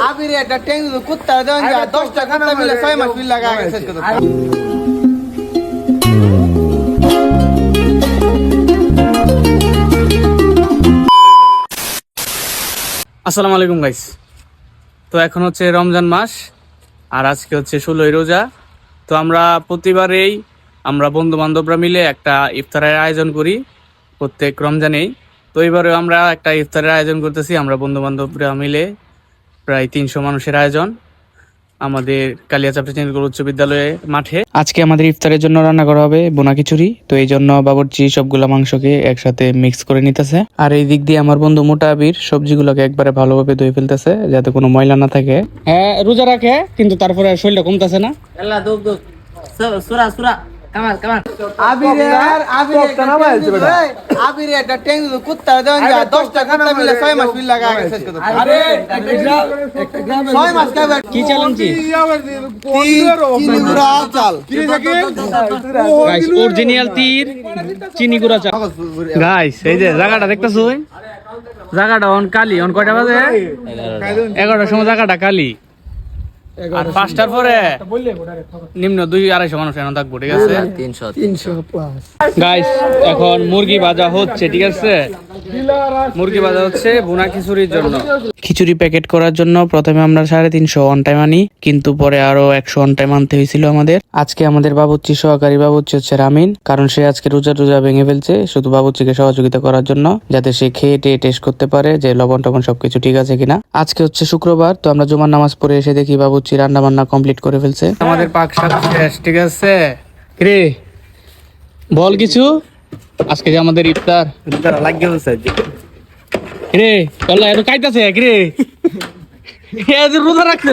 আবির একটা ট্যাং কুত্তা দেন যা 10টা কুত্তা মিলে 6 মাস বিল লাগা গেছে। আসসালামু আলাইকুম গাইস। তো এখন হচ্ছে রমজান মাস আর আজকে হচ্ছে 16ই রোজা। তো আমরা প্রতিবারেই আমরা বন্ধু বান্ধবরা মিলে একটা ইফতারের আয়োজন করি প্রত্যেক রমজানেই। তো এবারেও আমরা একটা ইফতারের আয়োজন করতেছি আমরা বন্ধু বান্ধবরা মিলে, প্রায় 300 মানুষের আয়োজন আমাদের কালিয়াচাপ উচ্চ বিদ্যালয়ে মাঠে। আজকে আমাদের ইফতারের জন্য রান্না করা হবে বোনা খিচুড়ি। তো এই জন্য বাবুর্চি সবগুলা মাংসকে একসাথে মিক্স করে নিতেছে। আর এই দিক দিয়ে আমার বন্ধু মোটা আবির সবজিগুলোকে একবারে ভালোভাবে ধুয়ে ফেলতেছে যাতে কোনো ময়লা না থাকে। হ্যাঁ, রোজা রাখে কিন্তু তারপরে শরীরটা কমতেছে না। আল্লাহ দুক দুক সুরা সুরা কামাল কামাল আবির একটা ট্যাং কুত্তা দেন যা 10টা কুত্তা মিলে 6 মাস বিল লাগা গেছে। আরে 6 মাস খাবে কি চ্যালেঞ্জি চিনি গুড়া চাল গাইস, অরিজিনাল তীর চিনি গুঁড়া চাল। গাইস এই যে জায়গাটা দেখতেছো, জায়গাটা অন কালি, অন কয়টা বাজে 11টার সময় জায়গাটা কালি। আর 5টার পরে নিম্ন 200-250 মানুষ এখন থাকবো, ঠিক আছে 300 গাইস। এখন মুরগি ভাজা হচ্ছে, ঠিক আছে মুরগি ভাজা হচ্ছে বোনা খিচুড়ির জন্য। খিচুড়ি প্যাকেট করার জন্য প্রথমে আমরা 350 অন টাইম আনি, কিন্তু পরে আরো 100 অন টাইম আনতে হয়েছিল আমাদের। আজকে আমাদের বাবুর্চি সহকারী বাবুর্চি হচ্ছে রামিন, কারণ সে আজকে রোজা ভেঙে ফেলছে শুধু বাবুর্চিকে সহযোগিতা করার জন্য, যাতে সে খেয়ে টেস্ট করতে পারে যে লবণ টবণ সবকিছু ঠিক আছে কিনা। আজকে হচ্ছে শুক্রবার, তো আমরা জুমার নামাজ পড়ে এসে দেখি বাবুর্চি রান্না বান্না কমপ্লিট করে ফেলছে। আমাদের পাক শাক শেষ, ঠিক আছে রে বল কিছু। আজকে যে আমাদের ইফতার লাগিয়ে বলছে রে, আল্লাহ এত কাইতাছে রে, রোজা রাখছে না।